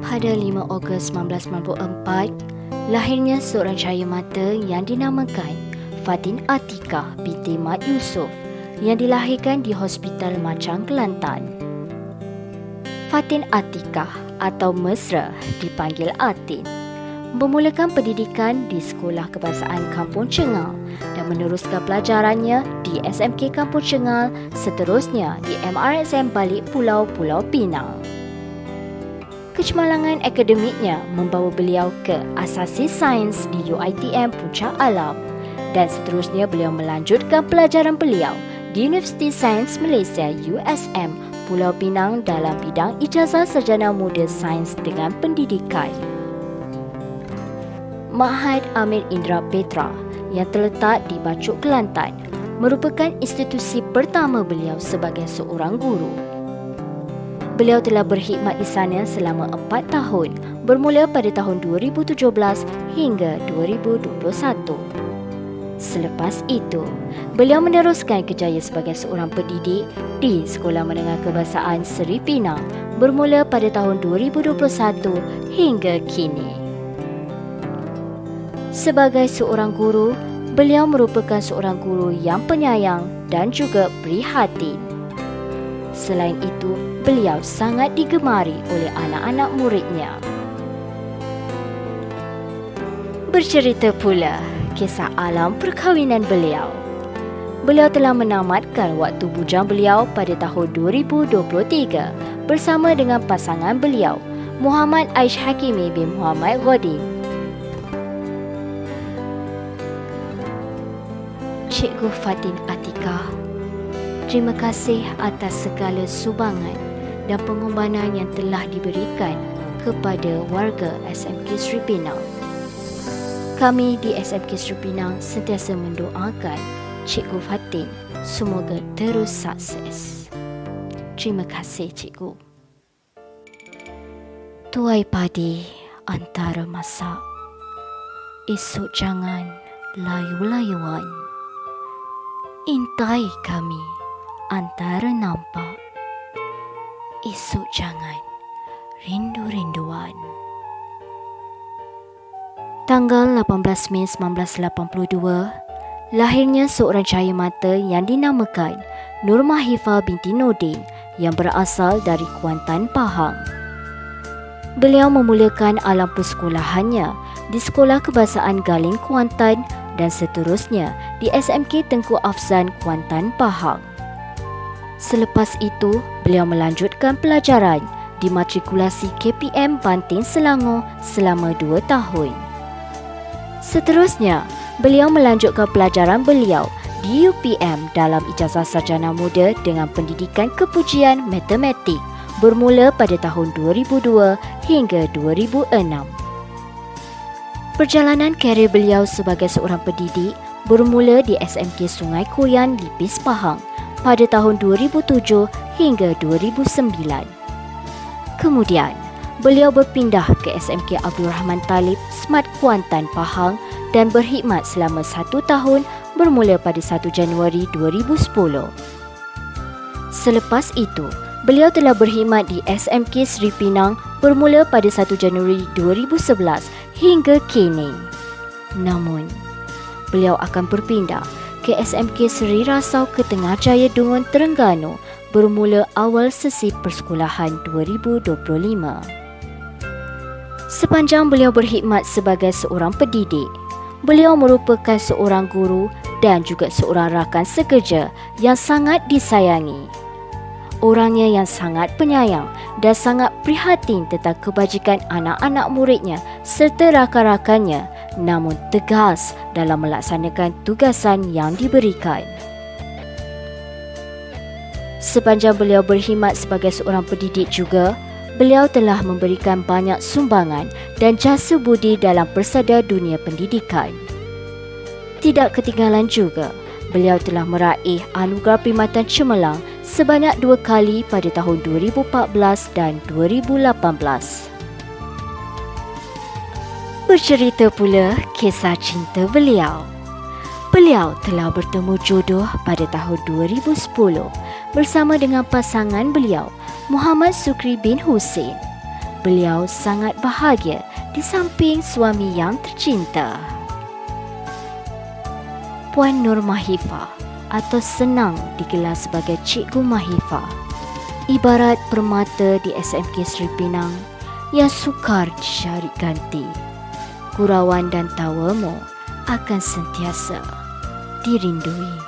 Pada 5 Ogos 1994, lahirnya seorang cahaya mata yang dinamakan Fatin Atiqah binti Mat Yusof yang dilahirkan di Hospital Machang, Kelantan. Fatin Atiqah atau mesra dipanggil Atin memulakan pendidikan di Sekolah Kebangsaan Kampung Cengal dan meneruskan pelajarannya di SMK Kampung Cengal, seterusnya di MRSM Balik Pulau Pulau Pinang. Kecemerlangan akademiknya membawa beliau ke Asasi Sains di UiTM Puncak Alam dan seterusnya beliau melanjutkan pelajaran beliau di Universiti Sains Malaysia USM Pulau Pinang dalam bidang Ijazah Sarjana Muda Sains dengan Pendidikan. Ma'had Amir Indra Petra yang terletak di Bacok, Kelantan merupakan institusi pertama beliau sebagai seorang guru. Beliau telah berkhidmat di sana selama 4 tahun bermula pada tahun 2017 hingga 2021. Selepas itu, beliau meneruskan kerjaya sebagai seorang pendidik di Sekolah Menengah Kebangsaan Seri Pinang bermula pada tahun 2021 hingga kini. Sebagai seorang guru, beliau merupakan seorang guru yang penyayang dan juga prihatin. Selain itu, beliau sangat digemari oleh anak-anak muridnya. Bercerita pula kisah alam perkahwinan beliau. Beliau telah menamatkan waktu bujang beliau pada tahun 2023 bersama dengan pasangan beliau, Muhammad Aish Hakimi bin Muhammad Ghadim. Cikgu Fatin Atiqah, terima kasih atas segala sumbangan dan pengorbanan yang telah diberikan kepada warga SMK Seri Pinang. Kami di SMK Seri Pinang sentiasa mendoakan Cikgu Fatin semoga terus sukses. Terima kasih, Cikgu. Tuai padi antara masak, esok jangan layu-layuan. Intai kami antara nampak, esok jangan rindu-rinduan. Tanggal 18 Mei 1982, lahirnya seorang cahaya mata yang dinamakan Nur Mahifah binti Nordin yang berasal dari Kuantan, Pahang. Beliau memulakan alam persekolahannya di Sekolah Kebangsaan Galing, Kuantan dan seterusnya di SMK Tengku Afzan, Kuantan, Pahang. Selepas itu, beliau melanjutkan pelajaran di matrikulasi KPM Banting, Selangor selama 2 tahun. Seterusnya, beliau melanjutkan pelajaran beliau di UPM dalam Ijazah Sarjana Muda dengan Pendidikan Kepujian Matematik bermula pada tahun 2002 hingga 2006. Perjalanan karier beliau sebagai seorang pendidik bermula di SMK Sungai Koyan, Lipis, Pahang pada tahun 2007 hingga 2009. Kemudian, beliau berpindah ke SMK Abdul Rahman Talib, Smart Kuantan, Pahang dan berkhidmat selama 1 tahun bermula pada 1 Januari 2010. Selepas itu, beliau telah berkhidmat di SMK Seri Pinang bermula pada 1 Januari 2011 hingga kini. Namun, beliau akan berpindah ke SMK Seri Rasau Ketengahjaya Dungun, Terengganu bermula awal sesi persekolahan 2025. Sepanjang beliau berkhidmat sebagai seorang pendidik, beliau merupakan seorang guru dan juga seorang rakan sekerja yang sangat disayangi. Orangnya yang sangat penyayang dan sangat prihatin tentang kebajikan anak-anak muridnya serta rakan-rakannya, namun tegas dalam melaksanakan tugasan yang diberikan. Sepanjang beliau berkhidmat sebagai seorang pendidik juga, beliau telah memberikan banyak sumbangan dan jasa budi dalam persada dunia pendidikan. Tidak ketinggalan juga, beliau telah meraih Anugerah Perkhidmatan Cemerlang sebanyak 2 kali pada tahun 2014 dan 2018. Bercerita pula kisah cinta beliau. Beliau telah bertemu jodoh pada tahun 2010 bersama dengan pasangan beliau, Muhammad Sukri bin Hussein. Beliau sangat bahagia di samping suami yang tercinta. Puan Nur Mahifah atau senang digelar sebagai Cikgu Mahifah, ibarat permata di SMK Seri Pinang yang sukar dicari ganti. Gurauan dan tawamu akan sentiasa dirindui.